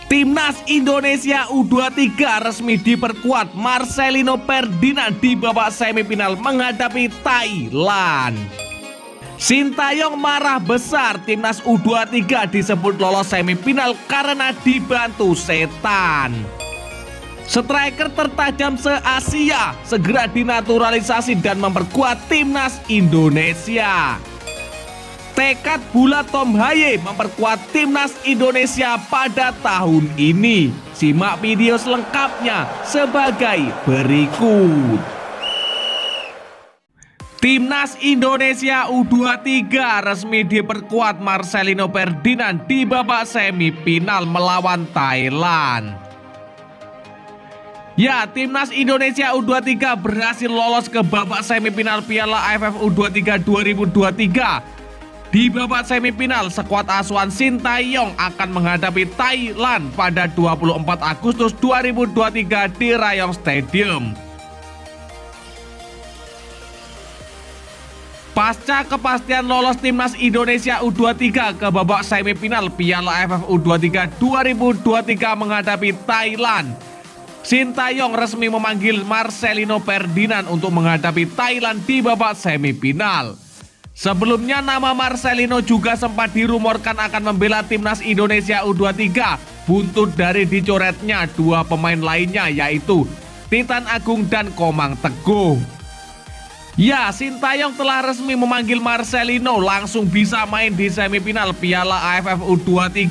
Timnas Indonesia U23 resmi diperkuat. Marcelino Ferdinand di babak semifinal menghadapi Thailand. Sintayong marah besar, Timnas U23 disebut lolos semifinal karena dibantu setan. Striker tertajam se-Asia segera dinaturalisasi dan memperkuat Timnas Indonesia. Tekad bulat Tom Haye memperkuat Timnas Indonesia pada tahun ini. Simak video selengkapnya sebagai berikut. Timnas Indonesia U23 resmi diperkuat. Marcelino Ferdinand di babak semifinal melawan Thailand. Ya, Timnas Indonesia U23 berhasil lolos ke babak semifinal Piala AFF U23 2023. Di babak semifinal, skuad asuhan Sintayong akan menghadapi Thailand pada 24 Agustus 2023 di Rayong Stadium. Pasca kepastian lolos Timnas Indonesia U23 ke babak semifinal Piala AFF U23 2023 menghadapi Thailand, Sintayong resmi memanggil Marcelino Ferdinand untuk menghadapi Thailand di babak semifinal. Sebelumnya nama Marcelino juga sempat dirumorkan akan membela Timnas Indonesia U23 buntut dari dicoretnya dua pemain lainnya yaitu Titan Agung dan Komang Teguh. Ya, Sintayong telah resmi memanggil Marcelino langsung bisa main di semifinal Piala AFF U23.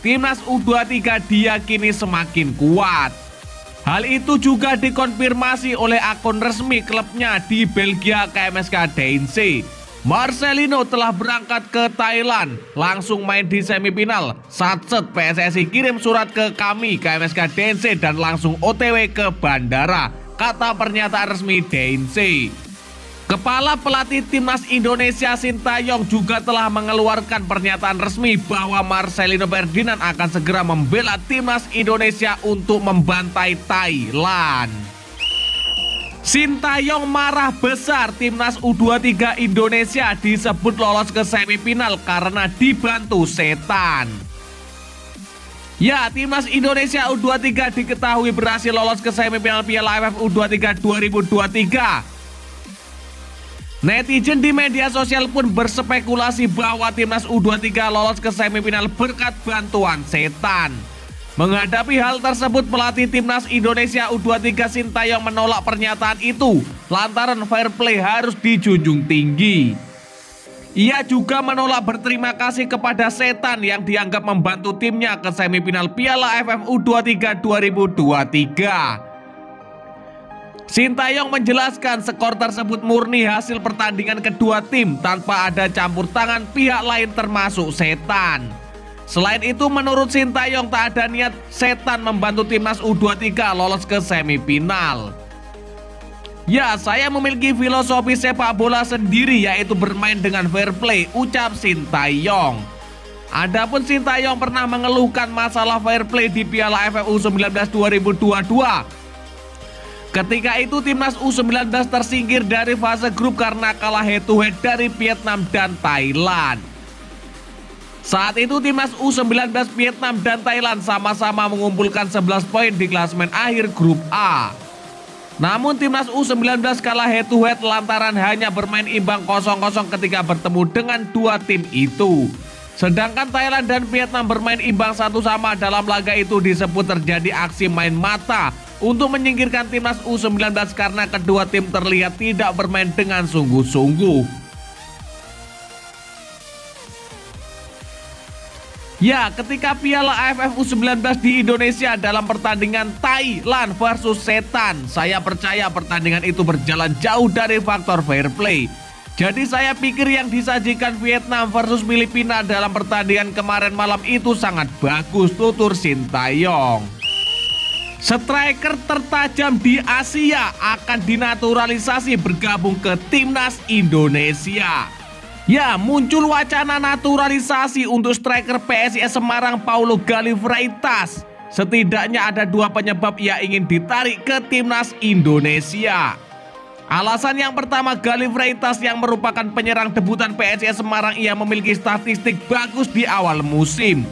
Timnas U23 diyakini semakin kuat. Hal itu juga dikonfirmasi oleh akun resmi klubnya di Belgia KMSK Deinze. Marcelino telah berangkat ke Thailand, langsung main di semifinal. Satset PSSI kirim surat ke kami KMSK Deinze dan langsung OTW ke bandara, kata pernyataan resmi Deinze. Kepala pelatih Timnas Indonesia Sintayong juga telah mengeluarkan pernyataan resmi bahwa Marcelino Ferdinand akan segera membela Timnas Indonesia untuk membantai Thailand. Sintayong marah besar, Timnas U23 Indonesia disebut lolos ke semifinal karena dibantu setan. Ya, Timnas Indonesia U23 diketahui berhasil lolos ke semifinal Piala AFF U23 2023. Netizen di media sosial pun berspekulasi bahwa Timnas U23 lolos ke semifinal berkat bantuan setan. Menghadapi hal tersebut, pelatih Timnas Indonesia U23 Sintayong menolak pernyataan itu lantaran fair play harus dijunjung tinggi. Ia juga menolak berterima kasih kepada setan yang dianggap membantu timnya ke semifinal Piala AFF U23 2023. Sintayong menjelaskan skor tersebut murni hasil pertandingan kedua tim tanpa ada campur tangan pihak lain termasuk setan. Selain itu, menurut Sintayong tak ada niat setan membantu Timnas U23 lolos ke semifinal. Ya, saya memiliki filosofi sepak bola sendiri yaitu bermain dengan fair play, ucap Sintayong. Adapun Sintayong pernah mengeluhkan masalah fair play di Piala AFF U19 2022. Ketika itu Timnas U19 tersingkir dari fase grup karena kalah head to head dari Vietnam dan Thailand. Saat itu Timnas U19 Vietnam dan Thailand sama-sama mengumpulkan 11 poin di klasemen akhir grup A. Namun Timnas U19 kalah head to head lantaran hanya bermain imbang 0-0 ketika bertemu dengan dua tim itu. Sedangkan Thailand dan Vietnam bermain imbang 1-1 dalam laga itu disebut terjadi aksi main mata untuk menyingkirkan Timnas U19 karena kedua tim terlihat tidak bermain dengan sungguh-sungguh. Ya, ketika Piala AFF U19 di Indonesia dalam pertandingan Thailand versus Setan, saya percaya pertandingan itu berjalan jauh dari faktor fair play. Jadi saya pikir yang disajikan Vietnam versus Filipina dalam pertandingan kemarin malam itu sangat bagus, tutur Sintayong. Striker tertajam di Asia akan dinaturalisasi bergabung ke Timnas Indonesia. Ya, muncul wacana naturalisasi untuk striker PSIS Semarang Paulo Gali Freitas. Setidaknya ada dua penyebab ia ingin ditarik ke Timnas Indonesia. Alasan yang pertama, Gali Freitas yang merupakan penyerang debutan PSIS Semarang, ia memiliki statistik bagus di awal musim.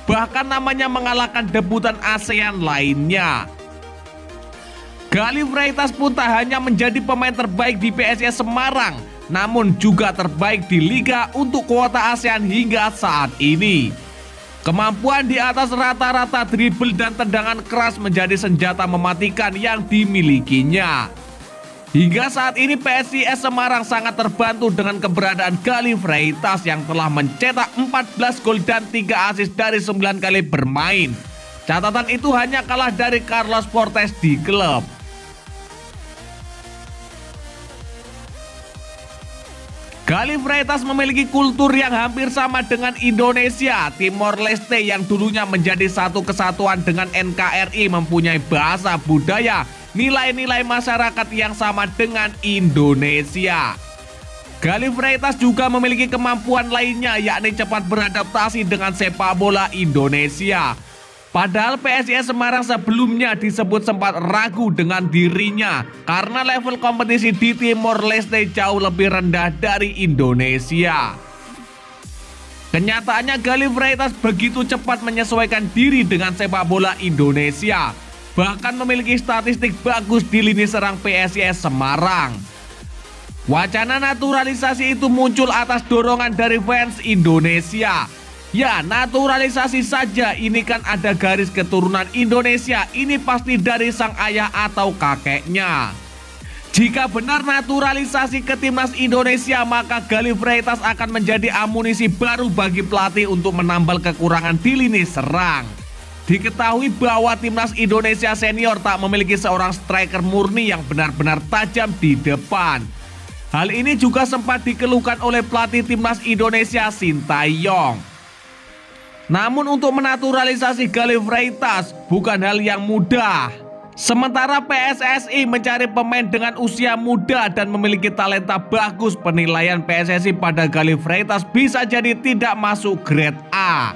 bahkan namanya mengalahkan debutan ASEAN lainnya. Galih Freitas pun tak hanya menjadi pemain terbaik di PSIS Semarang, namun juga terbaik di Liga untuk kuota ASEAN hingga saat ini. Kemampuan di atas rata-rata dribble dan tendangan keras menjadi senjata mematikan yang dimilikinya. Hingga saat ini PSIS Semarang sangat terbantu dengan keberadaan Galih Freitas yang telah mencetak 14 gol dan 3 assist dari 9 kali bermain. Catatan itu hanya kalah dari Carlos Portes di klub. Galih Freitas memiliki kultur yang hampir sama dengan Indonesia. Timor Leste yang dulunya menjadi satu kesatuan dengan NKRI mempunyai bahasa, budaya, nilai-nilai masyarakat yang sama dengan Indonesia. Galih Freitas juga memiliki kemampuan lainnya, yakni cepat beradaptasi dengan sepak bola Indonesia. Padahal PSIS Semarang sebelumnya disebut sempat ragu dengan dirinya karena level kompetisi di Timor Leste jauh lebih rendah dari Indonesia. Kenyataannya Galih Freitas begitu cepat menyesuaikan diri dengan sepak bola Indonesia, bahkan memiliki statistik bagus di lini serang PSIS Semarang. Wacana naturalisasi itu muncul atas dorongan dari fans Indonesia. Ya, naturalisasi saja, ini kan ada garis keturunan Indonesia, ini pasti dari sang ayah atau kakeknya. Jika benar naturalisasi ke timnas Indonesia, maka Galih Freitas akan menjadi amunisi baru bagi pelatih untuk menambal kekurangan di lini serang. Diketahui bahwa timnas Indonesia senior tak memiliki seorang striker murni yang benar-benar tajam di depan. Hal ini juga sempat dikeluhkan oleh pelatih timnas Indonesia Sintayong. Namun untuk menaturalisasi Galih Freitas bukan hal yang mudah. Sementara PSSI mencari pemain dengan usia muda dan memiliki talenta bagus, penilaian PSSI pada Galih Freitas bisa jadi tidak masuk grade A.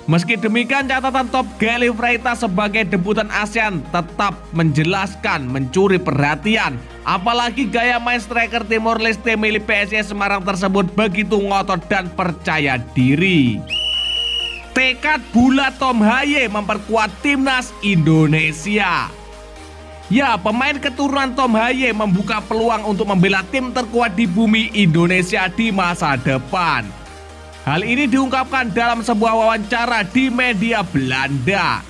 Meski demikian, catatan top Galih Freitas sebagai debutan ASEAN tetap menjelaskan, mencuri perhatian. Apalagi gaya main striker Timor Leste milik PSIS Semarang tersebut begitu ngotot dan percaya diri. Tekad bulat Tom Haye memperkuat timnas Indonesia. Ya, pemain keturunan Tom Haye membuka peluang untuk membela tim terkuat di bumi Indonesia di masa depan. Hal ini diungkapkan dalam sebuah wawancara di media Belanda.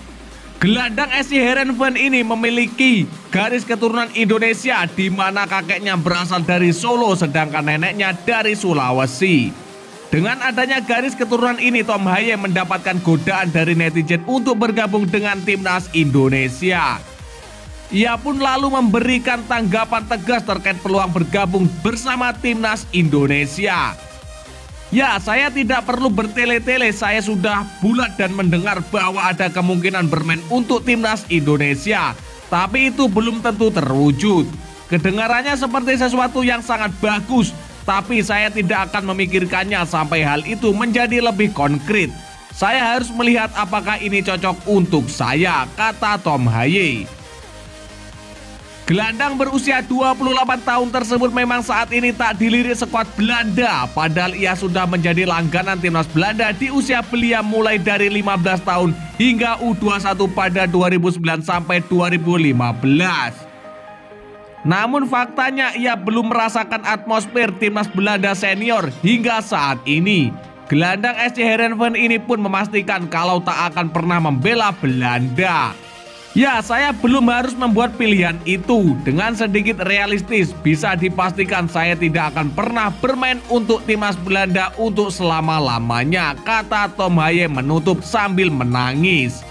Gelandang SC Heerenveen ini memiliki garis keturunan Indonesia di mana kakeknya berasal dari Solo sedangkan neneknya dari Sulawesi. Dengan adanya garis keturunan ini, Tom Haye mendapatkan godaan dari netizen untuk bergabung dengan timnas Indonesia. Ia pun lalu memberikan tanggapan tegas terkait peluang bergabung bersama timnas Indonesia. Ya, saya tidak perlu bertele-tele, saya sudah bulat dan mendengar bahwa ada kemungkinan bermain untuk timnas Indonesia. Tapi itu belum tentu terwujud. Kedengarannya seperti sesuatu yang sangat bagus, tapi saya tidak akan memikirkannya sampai hal itu menjadi lebih konkret. Saya harus melihat apakah ini cocok untuk saya, kata Tom Haye. Gelandang berusia 28 tahun tersebut memang saat ini tak dilirik skuad Belanda, padahal ia sudah menjadi langganan timnas Belanda di usia belia mulai dari 15 tahun hingga U21 pada 2009 sampai 2015. Namun faktanya ia belum merasakan atmosfer timnas Belanda senior hingga saat ini. Gelandang SC Heerenveen ini pun memastikan kalau tak akan pernah membela Belanda. Ya, saya belum harus membuat pilihan itu. Dengan sedikit realistis, bisa dipastikan saya tidak akan pernah bermain untuk timnas Belanda untuk selama-lamanya, kata Tom Haye menutup sambil menangis.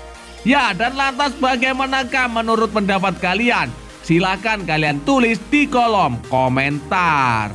Ya, dan lantas bagaimanakah menurut pendapat kalian? Silahkan kalian tulis di kolom komentar.